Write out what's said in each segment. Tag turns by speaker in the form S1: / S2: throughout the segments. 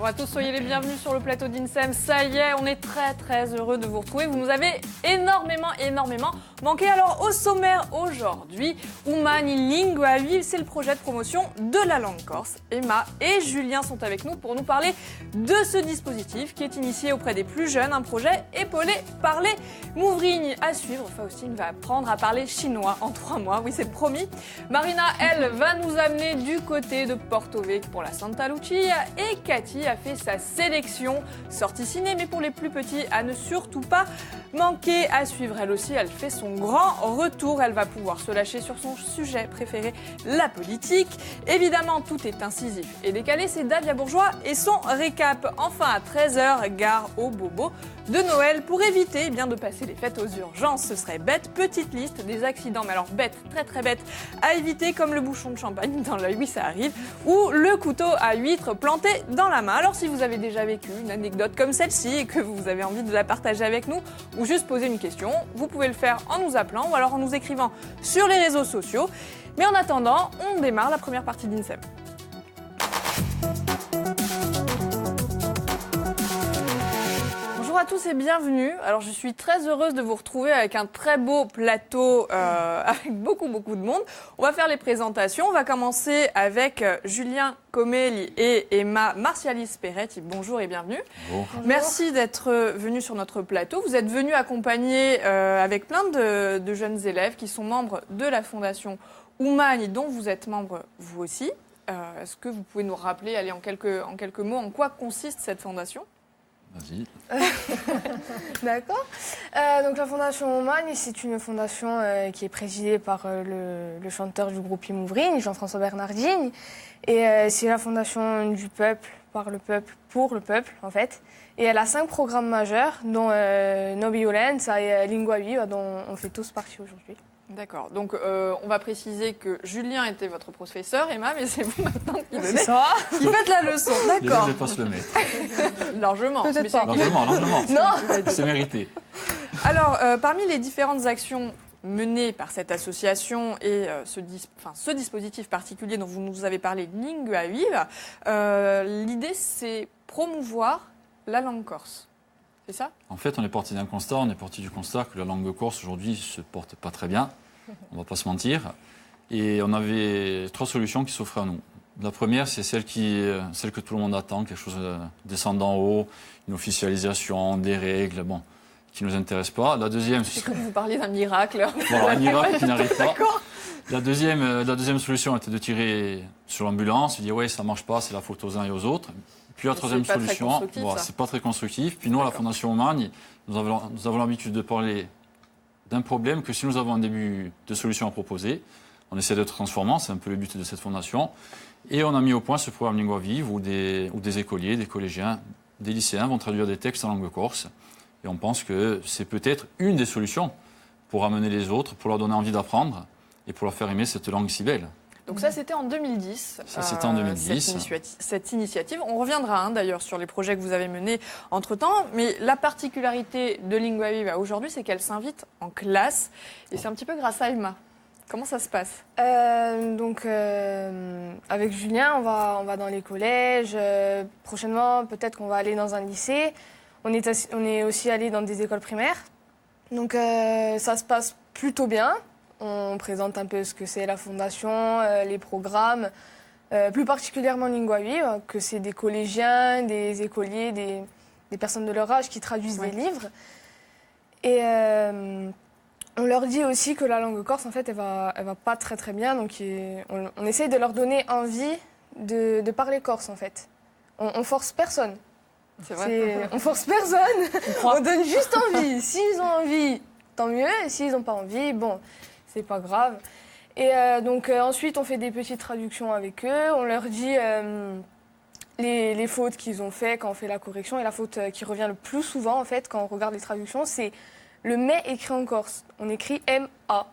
S1: Bonjour à tous, soyez les bienvenus sur le plateau d'INSEM. Ça y est, on est très heureux de vous retrouver. Vous nous avez énormément manqué. Alors au sommaire aujourd'hui, Umani Lingua Viva, c'est le projet de promotion de la langue corse. Emma et Julien sont avec nous pour nous parler de ce dispositif qui est initié auprès des plus jeunes, un projet épaulé par les Mouvrigne. À suivre, Faustine va apprendre à parler chinois en 3 mois, oui c'est promis. Marina, elle, va nous amener du côté de Porto Vecchio pour la Santa Lucia et Cathy a fait sa sélection sortie ciné, mais pour les plus petits, à ne surtout pas manquer. À suivre, elle aussi, elle fait son grand retour. Elle va pouvoir se lâcher sur son sujet préféré, la politique. Évidemment, tout est incisif et décalé. C'est Davia Bourgeois et son récap. Enfin, à 13h, gare au bobo de Noël pour éviter de passer les fêtes aux urgences. Ce serait bête. Petite liste des accidents, mais alors bête, très bête, à éviter, comme le bouchon de champagne dans l'œil, oui ça arrive, ou le couteau à huître planté dans la main. Alors si vous avez déjà vécu une anecdote comme celle-ci et que vous avez envie de la partager avec nous ou juste poser une question, vous pouvez le faire en nous appelant ou alors en nous écrivant sur les réseaux sociaux. Mais en attendant, on démarre la première partie d'INSEM. Bonjour à tous et bienvenue. Alors je suis très heureuse de vous retrouver avec un très beau plateau avec beaucoup de monde. On va faire les présentations. On va commencer avec Julien Comelli et Emma Marcialis Peretti. Bonjour et bienvenue.
S2: Bonjour.
S1: Merci d'être venus sur notre plateau. Vous êtes venus accompagnés avec plein de jeunes élèves qui sont membres de la fondation Umani, dont vous êtes membre vous aussi. Est-ce que vous pouvez nous rappeler, allez, en quelques mots, en quoi consiste cette fondation ?
S2: Vas-y.
S3: D'accord. Donc la fondation Umani, c'est une fondation qui est présidée par le chanteur du groupe Mouvrigne, Jean-François Bernardini. Et c'est la fondation du peuple, par le peuple, pour le peuple en fait. Et elle a 5 programmes majeurs, dont No Violenza et Lingua Viva, dont on fait tous partie aujourd'hui.
S1: D'accord. Donc, on va préciser que Julien était votre professeur, Emma, mais c'est vous maintenant qui faites la leçon. D'accord.
S2: Je vais pas se le mettre.
S1: Largement.
S3: Peut-être pas.
S2: Largement.
S3: Non.
S2: C'est mérité.
S1: Alors, parmi les différentes actions menées par cette association et ce dispositif particulier dont vous nous avez parlé, Lingua Viva, l'idée, c'est promouvoir la langue corse. C'est ça ?
S2: En fait, on est parti du constat que la langue corse aujourd'hui se porte pas très bien, on va pas se mentir, et on avait 3 solutions qui s'offraient à nous. La première, c'est celle que tout le monde attend, quelque chose descendant en haut, une officialisation, des règles, qui nous intéresse pas. La deuxième,
S1: c'est que vous parliez d'un miracle.
S2: Voilà, un miracle qui n'arrive pas.
S1: D'accord.
S2: La deuxième solution était de tirer sur l'ambulance, de dire ouais, ça marche pas, c'est la faute aux uns et aux autres. Puis la troisième solution, c'est pas très constructif. Puis nous, à la Fondation Umani, nous avons l'habitude de parler d'un problème que si nous avons un début de solution à proposer, on essaie d'être transformant, c'est un peu le but de cette fondation. Et on a mis au point ce programme Lingua Viva où des écoliers, des collégiens, des lycéens vont traduire des textes en langue corse. Et on pense que c'est peut-être une des solutions pour amener les autres, pour leur donner envie d'apprendre et pour leur faire aimer cette langue si belle.
S1: Donc ça, c'était en 2010.
S2: Ça, c'était en 2010.
S1: Cette initiative. On reviendra d'ailleurs sur les projets que vous avez menés entre-temps. Mais la particularité de Lingua Viva aujourd'hui, c'est qu'elle s'invite en classe. Et c'est un petit peu grâce à Emma. Comment ça se passe ?
S3: Avec Julien, on va dans les collèges. Prochainement, peut-être qu'on va aller dans un lycée. On est aussi allé dans des écoles primaires. Donc ça se passe plutôt bien. On présente un peu ce que c'est la fondation, les programmes, plus particulièrement Lingua Viva, que c'est des collégiens, des écoliers, des personnes de leur âge qui traduisent des livres. Et on leur dit aussi que la langue corse, en fait, elle va pas très bien. Donc on essaye de leur donner envie de parler corse, en fait. On force personne.
S1: C'est vrai.
S3: On force personne. On donne juste envie. S'ils ont envie, tant mieux. Et s'ils n'ont pas envie, bon... c'est pas grave. Et donc ensuite, on fait des petites traductions avec eux. On leur dit les fautes qu'ils ont fait quand on fait la correction. Et la faute qui revient le plus souvent, en fait, quand on regarde les traductions, c'est le « mais » écrit en corse. On écrit « M-A ».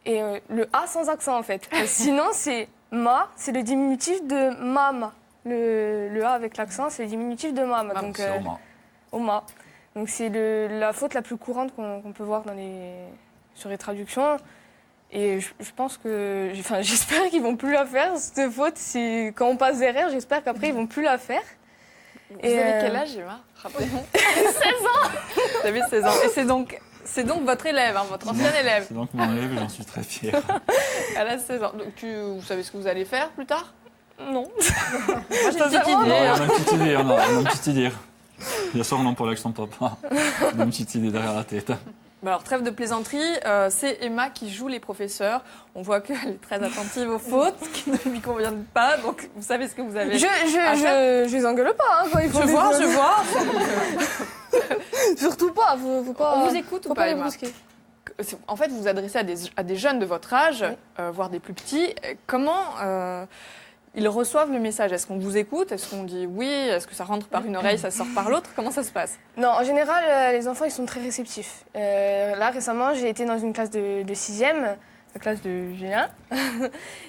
S3: Et le « A » sans accent, en fait. Sinon, c'est « ma », c'est le diminutif de « mama ». Le « A » avec l'accent, c'est le diminutif de « mama ». Donc,
S2: c'est «
S3: oma ». Donc c'est la faute la plus courante qu'on peut voir sur les traductions. Et je pense que... j'espère qu'ils vont plus la faire, cette faute. Quand on passe derrière, j'espère qu'après, ils vont plus la faire.
S1: Vous avez quel âge, Emma? Rappelez-moi. 16 ans. Vous avez 16 ans. Et c'est donc votre élève, votre ancienne élève.
S2: C'est donc mon élève et j'en suis très fier.
S1: Elle a 16 ans. Donc vous savez ce que vous allez faire plus tard?
S3: Non.
S1: Moi, j'ai une petite idée.
S2: On a une petite idée. Hier soir, on en parlait avec son papa. On a une petite idée derrière la tête.
S1: Alors, trêve de plaisanterie, c'est Emma qui joue les professeurs. On voit qu'elle est très attentive aux fautes, qui ne lui conviennent pas. Donc, vous savez ce que vous avez
S3: Je les engueule pas quand il faut.
S1: Je vois.
S3: Surtout pas, faut pas.
S1: On vous écoute ou pas, Emma? En fait, vous vous adressez à des jeunes de votre âge, voire des plus petits. Comment ils reçoivent le message? Est-ce qu'on vous écoute? Est-ce qu'on dit oui? Est-ce que ça rentre par une oreille, ça sort par l'autre? Comment ça se passe?
S3: Non, en général, les enfants, ils sont très réceptifs. Là, récemment, j'ai été dans une classe de 6e, la classe de Julien.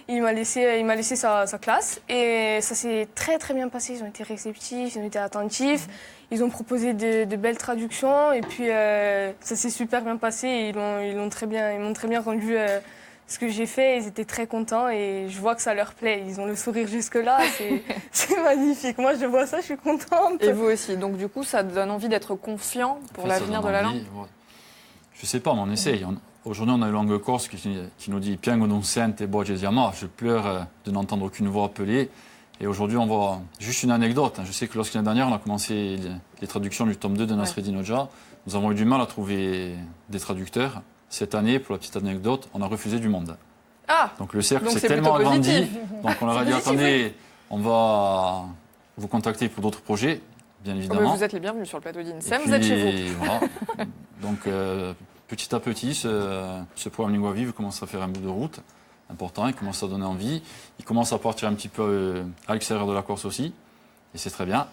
S3: Il m'a laissé sa classe et ça s'est très, très bien passé. Ils ont été réceptifs, ils ont été attentifs. Ils ont proposé de belles traductions et puis ça s'est super bien passé. Et ils m'ont très bien rendu ce que j'ai fait. Ils étaient très contents et je vois que ça leur plaît. Ils ont le sourire jusque-là. C'est magnifique. Moi, je vois ça, je suis contente.
S1: Et vous aussi. Donc, du coup, ça donne envie d'être confiant pour l'avenir de la langue?
S2: Ouais. Je sais pas, mais on essaye. Aujourd'hui, on a une langue corse qui nous dit « Piango non sente e boge diama ». Je pleure de n'entendre aucune voix appeler. Et aujourd'hui, on voit juste une anecdote. Je sais que lorsque l'année dernière, on a commencé les traductions du tome 2 de Nasreddin Hoxha, nous avons eu du mal à trouver des traducteurs. Cette année, pour la petite anecdote, on a refusé du monde.
S1: Ah,
S2: donc le cercle s'est tellement agrandi. Donc on leur a dit, attendez, on va vous contacter pour d'autres projets, bien évidemment.
S1: Vous êtes les bienvenus sur le plateau d'INSEM, vous êtes chez vous.
S2: Voilà. Donc petit à petit, ce programme Lingua Vive commence à faire un bout de route important, il commence à donner envie. Il commence à partir un petit peu à l'extérieur de la Corse aussi, et c'est très bien.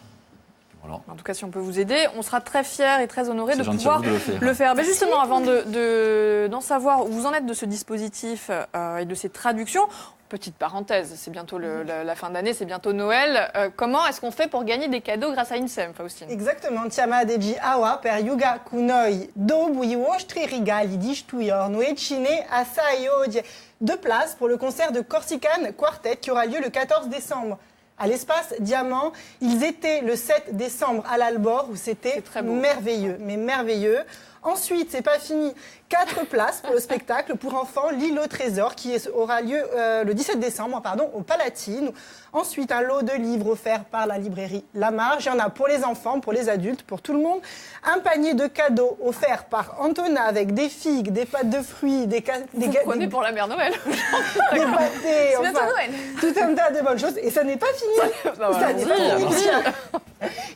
S2: Voilà.
S1: En tout cas, si on peut vous aider, on sera très fiers et très honorés de pouvoir
S2: le faire.
S1: Mais justement, avant d'en savoir où vous en êtes de ce dispositif et de ces traductions, petite parenthèse, c'est bientôt la fin d'année, c'est bientôt Noël. Comment est-ce qu'on fait pour gagner des cadeaux grâce à INSEM, Faustine?
S4: Exactement. Tiama deji awa per yuga kunoi do buiwostri rigali dishtuyor noechine asayodie. 2 places pour le concert de Corsican Quartet qui aura lieu le 14 décembre. À l'espace Diamant, ils étaient le 7 décembre à l'Albor où c'était merveilleux, mais merveilleux. Ensuite, c'est pas fini, 4 places pour le spectacle pour enfants L'île au trésor qui aura lieu le 17 décembre au Palatine. Ensuite, un lot de livres offerts par la librairie La Marge. Il y en a pour les enfants, pour les adultes, pour tout le monde. Un panier de cadeaux offert par Antona avec des figues, des pâtes de fruits,
S1: Vous prenez pour la mère Noël.
S4: Des pâtés,
S3: Noël.
S4: Tout un tas de bonnes choses. Et ça n'est pas fini. Ça n'est pas fini.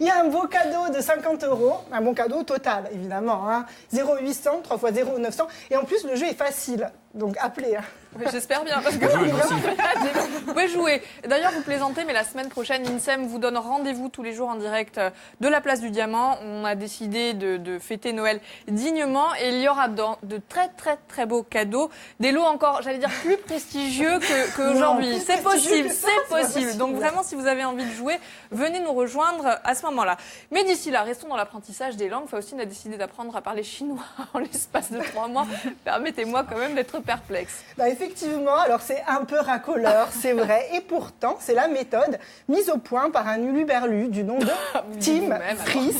S4: Il y a un beau cadeau de 50 €, un bon cadeau total, évidemment. 0800, 3 x 0, 900. Et en plus, le jeu est facile. Donc, appelez.
S1: Oui, j'espère bien, parce que vous pouvez jouer. D'ailleurs, vous plaisantez, mais la semaine prochaine, INSEM vous donne rendez-vous tous les jours en direct de la Place du Diamant. On a décidé de fêter Noël dignement et il y aura de très, très, très beaux cadeaux. Des lots encore, j'allais dire, plus prestigieux qu'aujourd'hui. C'est possible, c'est possible. Donc vraiment, si vous avez envie de jouer, venez nous rejoindre à ce moment-là. Mais d'ici là, restons dans l'apprentissage des langues. Faustine a décidé d'apprendre à parler chinois en l'espace de 3 mois. Permettez-moi quand même d'être perplexe.
S4: Effectivement, alors c'est un peu racoleur, c'est vrai, et pourtant c'est la méthode mise au point par un uluberlu du nom de Tim Friss.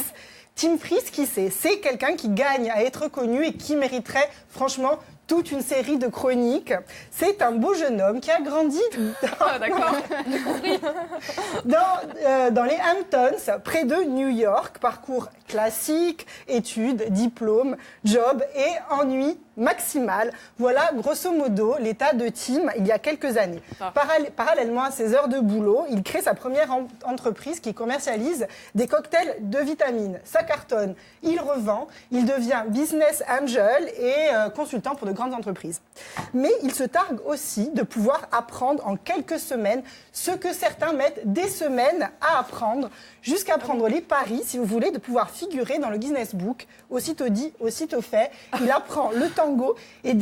S4: Tim Friss, qui c'est quelqu'un qui gagne à être connu et qui mériterait franchement toute une série de chroniques. C'est un beau jeune homme qui a grandi dans les Hamptons, près de New York. Parcours classique, études, diplôme, job et ennui maximal. Voilà, grosso modo, l'état de Tim il y a quelques années. Parallèlement à ses heures de boulot, il crée sa première entreprise qui commercialise des cocktails de vitamines. Ça cartonne, il revend, il devient business angel et consultant pour de grandes entreprises. Mais il se targue aussi de pouvoir apprendre en quelques semaines ce que certains mettent des semaines à apprendre, jusqu'à prendre les paris, si vous voulez, de pouvoir figurer dans le Guinness Book. Aussitôt dit, aussitôt fait, il apprend le tango et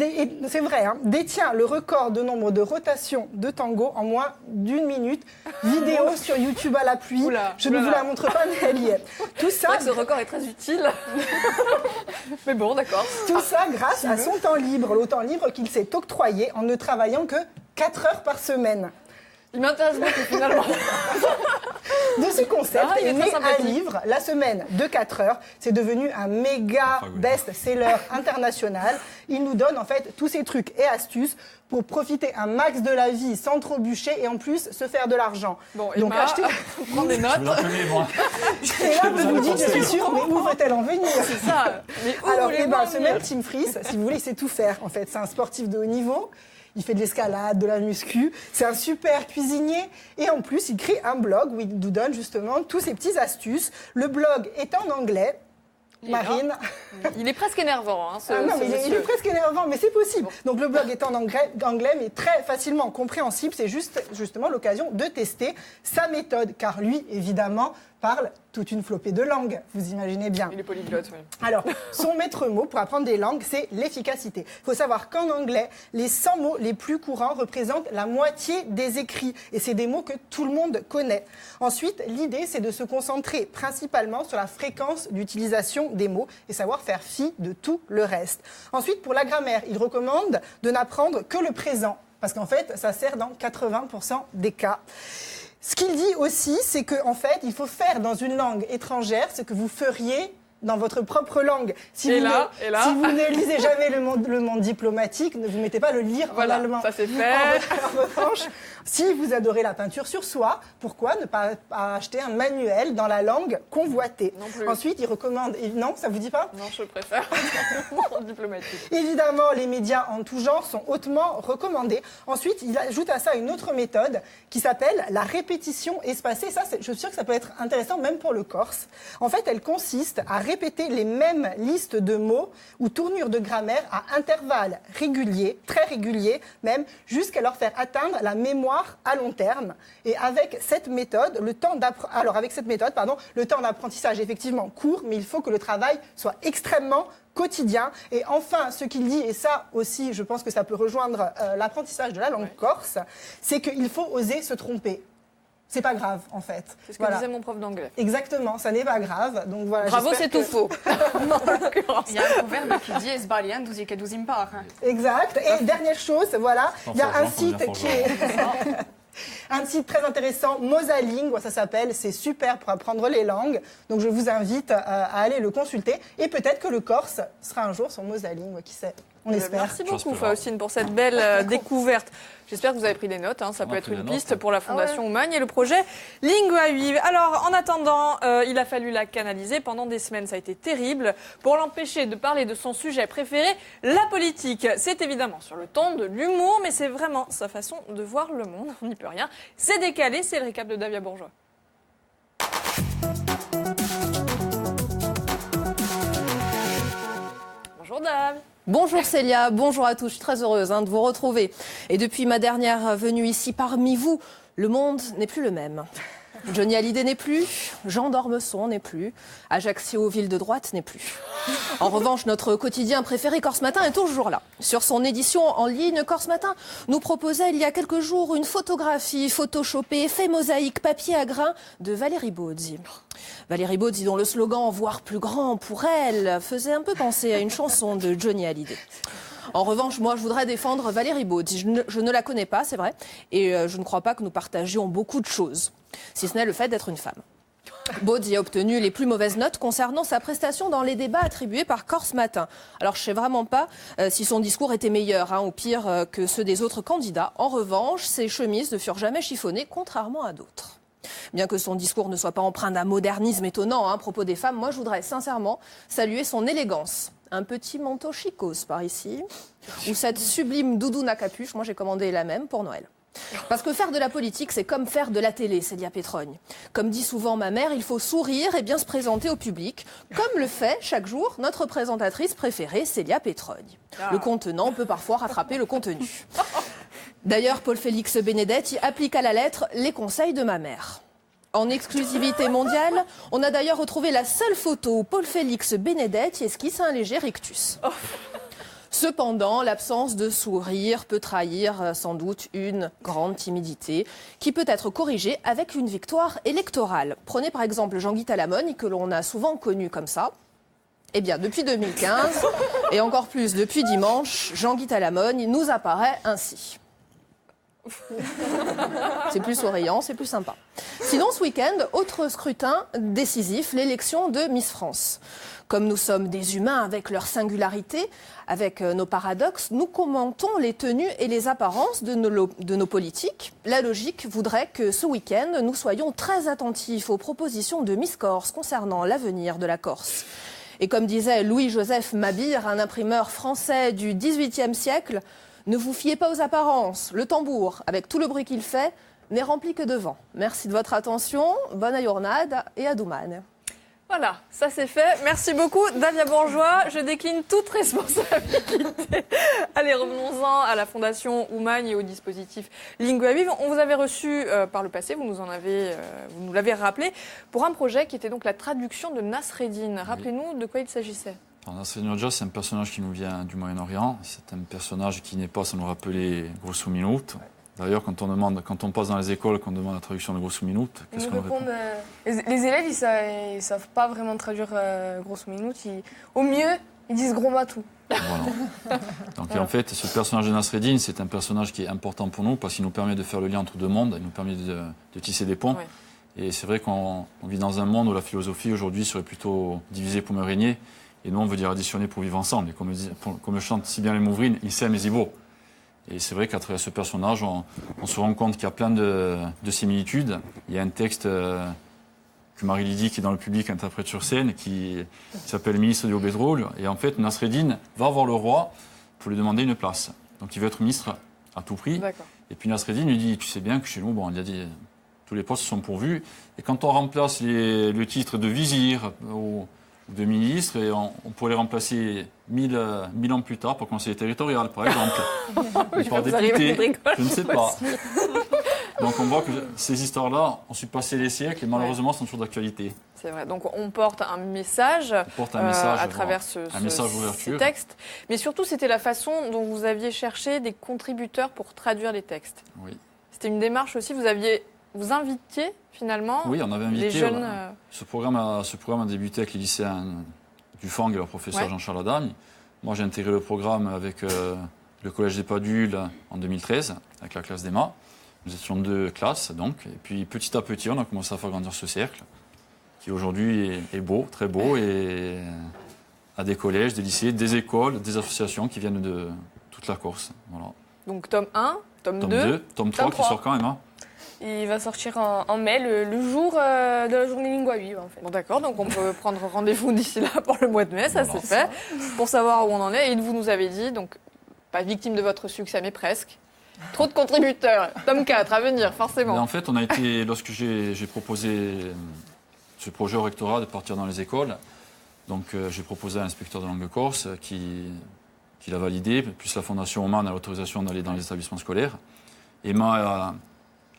S4: c'est vrai, détient le record de nombre de rotations de tango en moins d'1 minute. Vidéo sur YouTube à l'appui. Je ne vous la montre pas, mais elle y est. Tout ça,
S1: ce record est très utile. Mais bon, d'accord.
S4: Tout ça grâce à son temps libre, le temps libre qu'il s'est octroyé en ne travaillant que 4 heures par semaine.
S1: Il m'intéresse beaucoup finalement.
S4: De ce concept
S1: il
S4: est
S1: est
S4: né
S1: très
S4: un
S1: sympathique.
S4: livre, La semaine de 4 heures. C'est devenu un méga best-seller international. Il nous donne en fait tous ces trucs et astuces pour profiter un max de la vie sans trop bûcher et en plus se faire de l'argent.
S1: Bon,
S4: Donc
S1: Emma,
S4: achetez.
S1: prends des
S2: Je
S1: notes.
S2: vous en connais, moi.
S4: Et là, vous vous dites, je suis sûre, mais où va-t-elle en venir?
S1: C'est ça. Mais où
S4: Alors,
S1: voulez-vous en
S4: ce
S1: venir
S4: même Tim Fries, si vous voulez, il sait tout faire. En fait, c'est un sportif de haut niveau. Il fait de l'escalade, de la muscu. C'est un super cuisinier. Et en plus, il crée un blog où il nous donne justement tous ses petites astuces. Le blog est en anglais. Marine.
S1: Il est presque énervant, hein, ce,
S4: Ah non,
S1: ce
S4: mais il
S1: monsieur.
S4: est presque énervant, mais c'est possible. Donc le blog est en anglais, mais très facilement compréhensible. C'est justement l'occasion de tester sa méthode, car lui, évidemment, parle toute une flopée de langues. Vous imaginez bien.
S1: Il est polyglotte, oui.
S4: Alors, son maître mot pour apprendre des langues, c'est l'efficacité. Il faut savoir qu'en anglais, les 100 mots les plus courants représentent la moitié des écrits. Et c'est des mots que tout le monde connaît. Ensuite, l'idée, c'est de se concentrer principalement sur la fréquence d'utilisation des mots et savoir faire fi de tout le reste. Ensuite, pour la grammaire, il recommande de n'apprendre que le présent. Parce qu'en fait, ça sert dans 80% des cas. Ce qu'il dit aussi, c'est qu'en fait, il faut faire dans une langue étrangère ce que vous feriez dans votre propre langue. Si vous ne lisez jamais le monde diplomatique, ne vous mettez pas à le lire en allemand.
S1: Ça c'est fait.
S4: En revanche, si vous adorez la peinture sur soie, pourquoi ne pas acheter un manuel dans la langue convoitée?
S1: Non plus.
S4: Ensuite, il recommande... Non, ça vous dit pas?
S1: Non, je préfère le monde diplomatique.
S4: Évidemment, les médias en tout genre sont hautement recommandés. Ensuite, il ajoute à ça une autre méthode qui s'appelle la répétition espacée. Ça, je suis sûre que ça peut être intéressant même pour le corse. En fait, elle consiste à répéter les mêmes listes de mots ou tournures de grammaire à intervalles réguliers, très réguliers même, jusqu'à leur faire atteindre la mémoire à long terme. Et avec cette méthode, le temps d'apprentissage est effectivement court, mais il faut que le travail soit extrêmement quotidien. Et enfin, ce qu'il dit, et ça aussi, je pense que ça peut rejoindre l'apprentissage de la langue corse, c'est qu'il faut oser se tromper. C'est pas grave, en fait.
S1: C'est ce que disait mon prof d'anglais.
S4: Exactement, ça n'est pas grave. Donc voilà.
S1: Bravo, c'est tout faux. En l'occurrence.
S5: Il y a un proverbe qui dit Esbalian, douzi que douzi impar.
S4: Exact. Et dernière chose, voilà, il y a un site qui est... Un site très intéressant, Mosalingua, ça s'appelle, c'est super pour apprendre les langues. Donc je vous invite à aller le consulter. Et peut-être que le corse sera un jour sur Mosalingua, qui sait. On espère.
S1: Merci beaucoup, Faustine, pour cette belle découverte. J'espère que vous avez pris des notes. Ça peut être une piste pour la Fondation Oumagne et le projet Lingua Vive. Alors, en attendant, il a fallu la canaliser. Pendant des semaines, ça a été terrible. Pour l'empêcher de parler de son sujet préféré, la politique. C'est évidemment sur le ton de l'humour, mais c'est vraiment sa façon de voir le monde. On n'y peut rien. C'est décalé. C'est le récap de Davia Bourgeois. Bonjour Dav.
S6: Bonjour Célia, bonjour à tous, je suis très heureuse de vous retrouver. Et depuis ma dernière venue ici parmi vous, le monde n'est plus le même. Johnny Hallyday n'est plus, Jean d'Ormesson n'est plus, Ajaccio, ville de droite, n'est plus. En revanche, notre quotidien préféré, Corse Matin, est toujours là. Sur son édition en ligne, Corse Matin nous proposait il y a quelques jours une photographie photoshopée, fait mosaïque, papier à grains de Valérie Baudy. Valérie Baudy, dont le slogan « Voir plus grand pour elle » faisait un peu penser à une chanson de Johnny Hallyday. En revanche, moi, je voudrais défendre Valérie Baudy. Je ne la connais pas, c'est vrai, et je ne crois pas que nous partagions beaucoup de choses, si ce n'est le fait d'être une femme. Baudy a obtenu les plus mauvaises notes concernant sa prestation dans les débats attribués par Corse Matin. Alors, je ne sais vraiment pas si son discours était meilleur ou pire que ceux des autres candidats. En revanche, ses chemises ne furent jamais chiffonnées, contrairement à d'autres. Bien que son discours ne soit pas empreint d'un modernisme étonnant à propos des femmes, moi, je voudrais sincèrement saluer son élégance. Un petit manteau chicose par ici, ou cette sublime doudoune à capuche, moi j'ai commandé la même pour Noël. Parce que faire de la politique, c'est comme faire de la télé, Célia Pétrogne. Comme dit souvent ma mère, il faut sourire et bien se présenter au public, comme le fait chaque jour notre présentatrice préférée, Célia Pétrogne. Le contenant peut parfois rattraper le contenu. D'ailleurs, Paul-Félix Benedetti applique à la lettre les conseils de ma mère. En exclusivité mondiale, on a d'ailleurs retrouvé la seule photo où Paul-Félix Benedetti esquisse un léger rictus. Cependant, l'absence de sourire peut trahir sans doute une grande timidité qui peut être corrigée avec une victoire électorale. Prenez par exemple Jean-Guy Talamogne, que l'on a souvent connu comme ça. Eh bien, depuis 2015, et encore plus depuis dimanche, Jean-Guy Talamogne nous apparaît ainsi. C'est plus souriant, c'est plus sympa. Sinon, ce week-end, autre scrutin décisif, l'élection de Miss France. Comme nous sommes des humains avec leurs singularités, avec nos paradoxes, nous commentons les tenues et les apparences de nos politiques. La logique voudrait que ce week-end, nous soyons très attentifs aux propositions de Miss Corse concernant l'avenir de la Corse. Et comme disait Louis-Joseph Mabire, un imprimeur français du XVIIIe siècle, ne vous fiez pas aux apparences. Le tambour, avec tout le bruit qu'il fait, n'est rempli que de vent. Merci de votre attention. Bonne ajournade et à Douman.
S1: Voilà, ça c'est fait. Merci beaucoup, Davia Bourgeois. Je décline toute responsabilité. Allez, revenons-en à la Fondation Oumagne et au dispositif Lingua Vive. On vous avait reçu par le passé, vous nous l'avez rappelé, pour un projet qui était donc la traduction de Nasreddin. Rappelez-nous de quoi il s'agissait.
S2: Nasreddin Hoxha, c'est un personnage qui nous vient du Moyen-Orient. C'est un personnage qui n'est pas sans nous rappeler Grosso Minute. D'ailleurs, quand on passe dans les écoles, qu'on demande la traduction de Grosso Minute, qu'est-ce qu'on répond ?
S3: Les élèves, ils savent pas vraiment traduire Grosso Minute. Au mieux, ils disent gros matou.
S2: Voilà. Donc en fait, ce personnage de Nasreddin, c'est un personnage qui est important pour nous parce qu'il nous permet de faire le lien entre deux mondes, il nous permet de tisser des ponts. Ouais. Et c'est vrai qu'on vit dans un monde où la philosophie aujourd'hui serait plutôt divisée pour me régner. Et nous, on veut dire additionner pour vivre ensemble. Et comme chante si bien les Mouvrines, il s'aime et il vaut. Et c'est vrai qu'à travers ce personnage, on se rend compte qu'il y a plein de similitudes. Il y a un texte que Marie Lydie, qui est dans le public, interprète sur scène, qui s'appelle Ministre du Pétrole. Et en fait, Nasreddin va voir le roi pour lui demander une place. Donc il veut être ministre à tout prix. D'accord. Et puis Nasreddin lui dit, tu sais bien que chez nous, bon, il a dit, tous les postes sont pourvus. Et quand on remplace le titre de vizir ou de ministre, et on pourrait les remplacer 1000 ans plus tard pour conseiller territorial, par exemple.
S1: Oui, par député,
S2: je ne sais pas. Donc on voit que ces histoires-là ont su passer les siècles et malheureusement sont toujours d'actualité.
S1: C'est vrai. Donc on porte un message, à travers ce texte. Mais surtout, c'était la façon dont vous aviez cherché des contributeurs pour traduire les textes. Oui. C'était une démarche aussi. Vous invitiez finalement
S2: on avait invité,
S1: les jeunes...
S2: Ce programme a débuté avec les lycéens du FANG et leur professeur Jean-Charles Adagne. Moi, j'ai intégré le programme avec le Collège des Padules en 2013, avec la classe d'EMA. Nous étions 2 classes, donc. Et puis, petit à petit, on a commencé à faire grandir ce cercle, qui aujourd'hui est beau, très beau, et à des collèges, des lycées, des écoles, des associations qui viennent de toute la Corse. Voilà.
S1: Donc, tome 1, tome 2,
S2: tome 3 qui sort quand même, hein.
S3: Il va sortir en mai, le jour de la journée Lingua Vive, en fait.
S1: Bon, d'accord, donc on peut prendre rendez-vous d'ici là pour le mois de mai, ça c'est fait, pour savoir où on en est. Et vous nous avez dit, donc, pas victime de votre succès, mais presque. Trop de contributeurs. Tome 4 à venir, forcément.
S2: Mais en fait, on a été, lorsque j'ai proposé ce projet au rectorat de partir dans les écoles, donc j'ai proposé à l'inspecteur de langue corse qui l'a validé, plus la Fondation Oman a l'autorisation d'aller dans les établissements scolaires. Emma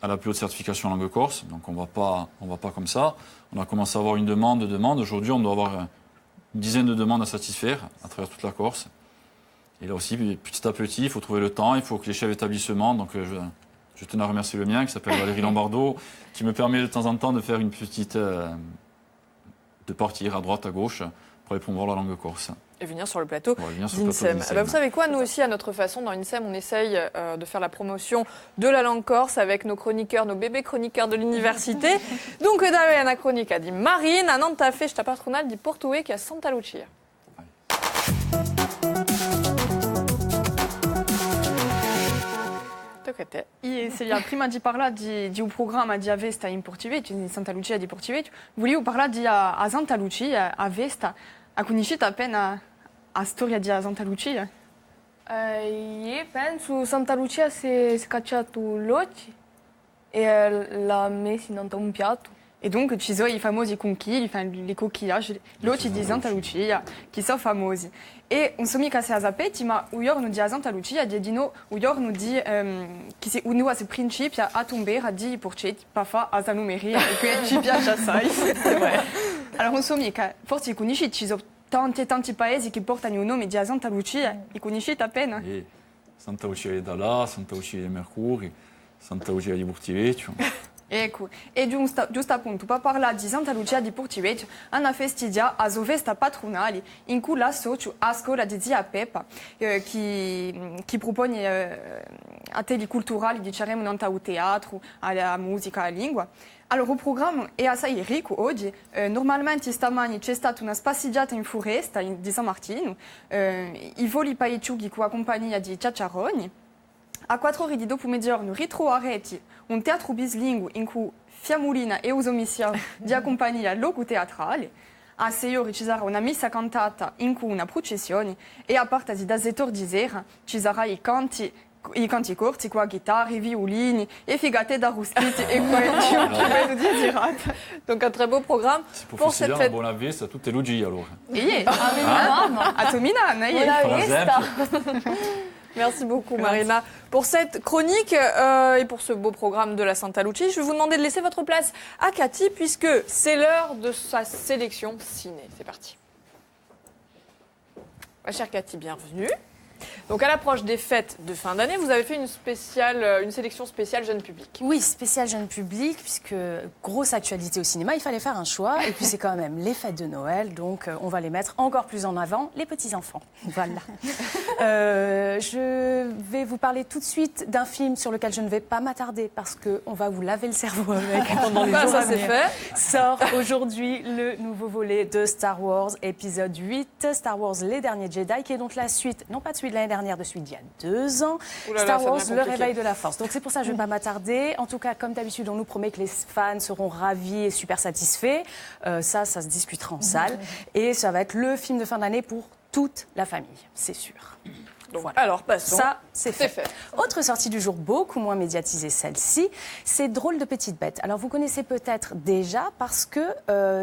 S2: à la plus haute certification langue corse, donc on va pas comme ça. On a commencé à avoir une demande. Aujourd'hui, on doit avoir une dizaine de demandes à satisfaire à travers toute la Corse. Et là aussi, petit à petit, il faut trouver le temps, il faut que les chefs d'établissement, donc je tenais à remercier le mien, qui s'appelle Valérie Lombardo, qui me permet de temps en temps de faire une petite... de partir à droite, à gauche, pour aller promouvoir la langue corse.
S1: Et venir sur le plateau d'INSEM. Vous savez quoi, nous aussi, à notre façon, dans INSEM, on essaye de faire la promotion de la langue corse avec nos chroniqueurs, nos bébés chroniqueurs de l'université. Donc, da una cronica di Marine, non ta festa patronale di Portuguese qui est à Santa Lucia.
S5: E se prima di parlare di un programma di Avesta in Portiveggio, in Santa Lucia di Portiveggio, volevo parlare di a Santa Lucia, a Vesta. Ha conosciuto appena la storia di Santa Lucia?
S3: Io penso Santa Lucia si è cacciato l'occhio e l'ha messo in un piatto.
S5: E donc ci sono i famosi conchigli, les coquillages, l'occhio di Santa Lucia, che sono famosi. E non so mica se a sapete, ma un giorno di Santa Lucia, di Dino, un giorno di che se uno a se principia a tombare di porcetti, pa fa a salumeria, e che ci piace assai. Allora non so mica, forse conoscete, ci sono tanti paesi che portano il nome di Santa Lucia, e conoscete appena?
S2: Santa Lucia di Dalà, Santa Lucia di Mercuri, Santa Lucia di Portiveggio.
S5: Ecco, e giusto appunto, per parlare di Santa Lucia di Portivecchio, hanno festigia a festa patronale in cui l'associo a scuola di zia Peppa, che propone atelier culturali di cerimonia al teatro, alla musica, alla lingua. Allora, il programma è assai ricco oggi. Normalmente stamani c'è stata una passeggiata in foresta di San Martino, i voli paicciughi con la compagnia di Ciacciaroni. A 4 ore di dopomezzogiorno ritroverete un teatro bilingue in cui Fiamulina e Usomisia di compagnia loco teatrale. A 6 ore ci sarà una messa cantata in cui una processione e a parte da 7 ore di sera ci sarà i canti corti con chitarre, i violini e figate d'arrostiti e quello di girata.
S1: Donc un très beau programme
S2: pour cette fête. Buona vista a tutte le luci allora.
S5: A Tominana,
S1: buona vista. Merci beaucoup Marina pour cette chronique et pour ce beau programme de la Santa Lucia. Je vais vous demander de laisser votre place à Cathy puisque c'est l'heure de sa sélection ciné. C'est parti. Ma chère Cathy, bienvenue. Donc à l'approche des fêtes de fin d'année, vous avez fait une sélection spéciale jeune public.
S7: Oui, spéciale jeune public, puisque grosse actualité au cinéma, il fallait faire un choix. Et puis c'est quand même les fêtes de Noël, donc on va les mettre encore plus en avant, les petits-enfants. Voilà. Je vais vous parler tout de suite d'un film sur lequel je ne vais pas m'attarder, parce qu'on va vous laver le cerveau avec pendant les jours à venir.
S1: Ça c'est fait.
S7: Sort aujourd'hui le nouveau volet de Star Wars, épisode 8, Star Wars Les Derniers Jedi, qui est donc la suite, non pas de celui de l'année dernière, de celui d'il y a 2 ans, Star Wars, le réveil de la force. Donc c'est pour ça que je ne vais pas m'attarder. En tout cas, comme d'habitude, on nous promet que les fans seront ravis et super satisfaits. Ça se discutera en salle. Et ça va être le film de fin d'année pour toute la famille, c'est sûr.
S1: Donc, voilà. Alors, passons.
S7: Ça, c'est fait. Autre sortie du jour, beaucoup moins médiatisée, celle-ci, c'est Drôle de petite bête. Alors, vous connaissez peut-être déjà parce que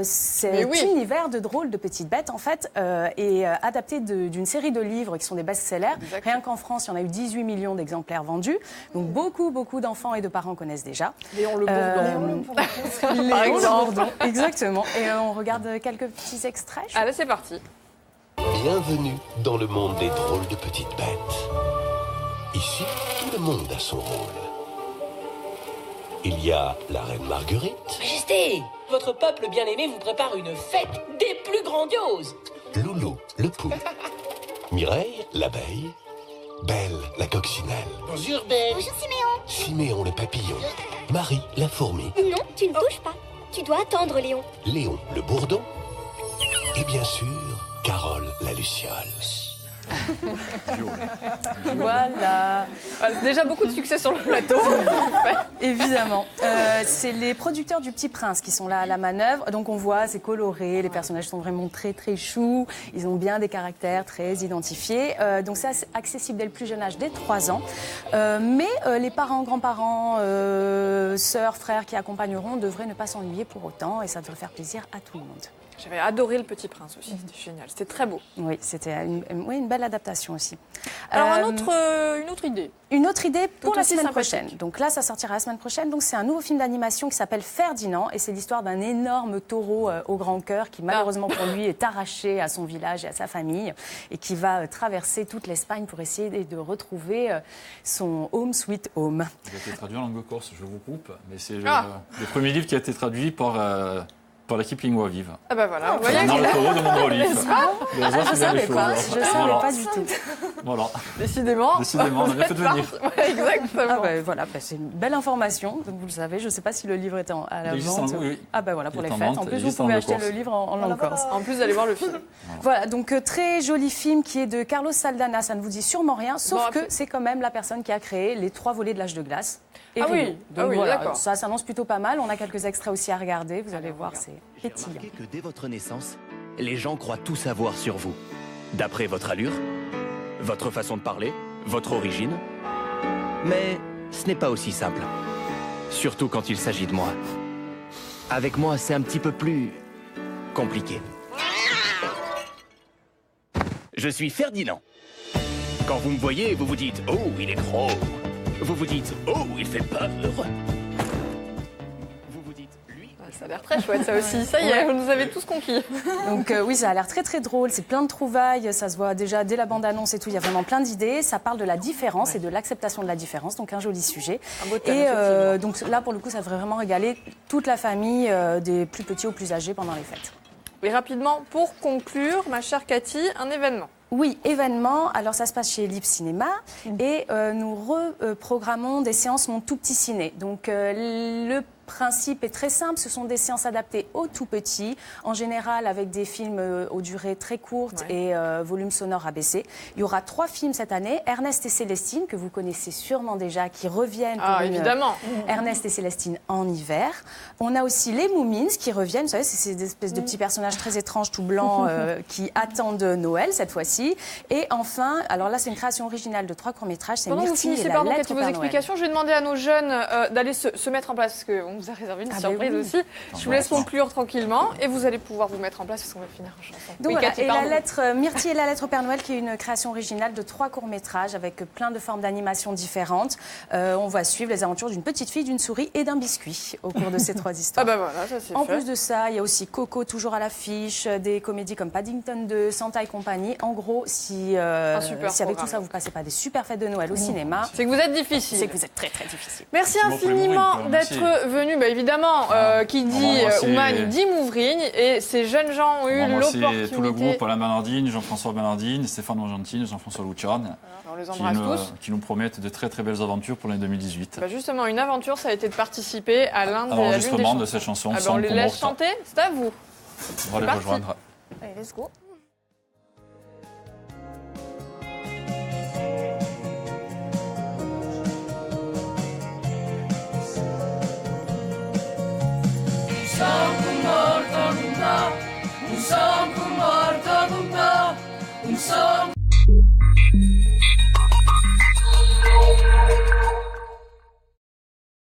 S7: cet univers de Drôle de petite bête, en fait, est adapté d'une série de livres qui sont des best-sellers. Rien qu'en France, il y en a eu 18 millions d'exemplaires vendus. Donc, beaucoup d'enfants et de parents connaissent déjà.
S1: Léon Le Bourdon.
S7: Léon Le Bourdon, exactement. Et on regarde quelques petits extraits.
S1: Allez, c'est parti.
S8: Bienvenue dans le monde des drôles de petites bêtes. Ici, tout le monde a son rôle. Il y a la reine Marguerite.
S9: Majesté, votre peuple bien-aimé vous prépare une fête des plus grandioses.
S8: Loulou, le pou. Mireille, l'abeille. Belle, la coccinelle.
S9: Bonjour, Belle.
S10: Bonjour, Siméon.
S8: Siméon, le papillon. Marie, la fourmi.
S10: Non, tu ne touches pas. Tu dois attendre, Léon.
S8: Léon, le bourdon. Et bien sûr, Carole, la luciole.
S7: Voilà.
S1: Déjà beaucoup de succès sur le plateau.
S7: Évidemment. C'est les producteurs du Petit Prince qui sont là à la manœuvre. Donc on voit, c'est coloré, les personnages sont vraiment très choux. Ils ont bien des caractères très identifiés. Donc c'est accessible dès le plus jeune âge, dès 3 ans. Mais les parents, grands-parents, sœurs, frères qui accompagneront devraient ne pas s'ennuyer pour autant. Et ça devrait faire plaisir à tout le monde.
S1: J'avais adoré Le Petit Prince aussi, c'était génial, c'était très beau.
S7: Oui, c'était une belle adaptation aussi.
S1: Alors une autre idée.
S7: Une autre idée pour la semaine prochaine. Donc là, ça sortira la semaine prochaine. Donc c'est un nouveau film d'animation qui s'appelle Ferdinand et c'est l'histoire d'un énorme taureau au grand cœur qui malheureusement pour lui est arraché à son village et à sa famille et qui va traverser toute l'Espagne pour essayer de retrouver son home sweet home.
S2: Il a été traduit en langue corse, je vous coupe, mais c'est le premier livre qui a été traduit par l'équipe Lingua Vive.
S1: Ah bah voilà,
S2: vous voyez. Dans le taureau de Mondrolif.
S7: Je ne savais pas du tout.
S2: Voilà.
S1: Décidément,
S2: on a bien fait de venir.
S1: Ouais, exactement.
S7: Ah bah, voilà, c'est une belle information, donc vous le savez. Je ne sais pas si le livre est à la vente.
S2: Oui.
S7: Ah bah voilà, pour les fêtes. En plus, vous pouvez acheter le livre en langue corse.
S1: En plus d'aller voir le film.
S7: Voilà, donc très joli film qui est de Carlos Saldana, ça ne vous dit sûrement rien, sauf que c'est quand même la personne qui a créé les 3 volets de l'âge de glace.
S1: Ah oui,
S7: voilà,
S1: d'accord.
S7: Ça s'annonce plutôt pas mal. On a quelques extraits aussi à regarder. Vous allez voir, c'est pétillant.
S11: J'ai remarqué que dès votre naissance, les gens croient tout savoir sur vous. D'après votre allure, votre façon de parler, votre origine. Mais ce n'est pas aussi simple. Surtout quand il s'agit de moi. Avec moi, c'est un petit peu plus compliqué. Je suis Ferdinand. Quand vous me voyez, vous vous dites « Oh, il est gros ». Vous vous dites « Oh, il fait peur ». Vous vous dites « Lui,
S1: Ça a l'air très chouette, ça aussi. Ça y est, vous nous avez tous conquis.
S7: Donc oui, ça a l'air très très drôle. C'est plein de trouvailles. Ça se voit déjà dès la bande-annonce et tout. Il y a vraiment plein d'idées. Ça parle de la différence et de l'acceptation de la différence. Donc un joli sujet.
S1: Un beau thème,
S7: donc là, pour le coup, ça devrait vraiment régaler toute la famille, des plus petits aux plus âgés pendant les fêtes.
S1: Et rapidement, pour conclure, ma chère Cathy, un événement.
S7: Oui, événement. Alors, ça se passe chez Lip Cinéma et nous reprogrammons des séances Mon Tout Petit Ciné. Donc, le principe est très simple. Ce sont des séances adaptées aux tout petits, en général avec des films aux durées très courtes et volume sonore abaissé. Il y aura 3 films cette année. Ernest et Célestine, que vous connaissez sûrement déjà, qui reviennent pour
S1: évidemment.
S7: Ernest et Célestine en hiver. On a aussi les Moomins qui reviennent. Vous savez, c'est ces espèces de petits personnages très étranges, tout blancs, qui attendent Noël cette fois-ci. Et enfin, alors là, c'est une création originale de 3 courts-métrages. C'est
S1: Pendant que vous
S7: Myrtille
S1: finissez,
S7: et la lettre
S1: Cathy,
S7: au
S1: vos
S7: Père
S1: explications, je vais demander à nos jeunes d'aller se mettre en place, parce qu'on vous a réservé une surprise aussi. Je vous laisse conclure tranquillement et vous allez pouvoir vous mettre en place parce qu'on va finir en chanson.
S7: Donc voilà, et la lettre, Myrtille et la lettre au Père Noël, qui est une création originale de 3 courts-métrages avec plein de formes d'animation différentes. On va suivre les aventures d'une petite fille, d'une souris et d'un biscuit au cours de ces 3 histoires.
S1: Ah bah voilà, ça c'est
S7: En plus de ça, il y a aussi Coco toujours à l'affiche, des comédies comme Paddington 2, Santa et compagnie. En gros, si avec tout ça vous passez pas des super fêtes de Noël au cinéma,
S1: c'est que vous êtes difficile.
S7: C'est que vous êtes très très difficile.
S1: Merci infiniment d'être venu. Bah, évidemment, qui dit Oumagne dit Mouvrigne et ces jeunes gens ont eu l'opportunité.
S2: Tout le groupe, Alain Bernardine, Jean-François Bernardine, Stéphane Argentine, Jean-François Lucian,
S1: on les embrasse tous.
S2: Qui nous promettent de très très belles aventures pour l'année 2018.
S1: Bah justement, une aventure, ça a été de participer à l'une des chansons
S2: de cette chanson.
S1: On les laisse chanter, c'est à vous.
S2: On va les rejoindre.
S1: Allez, let's go.
S12: Un som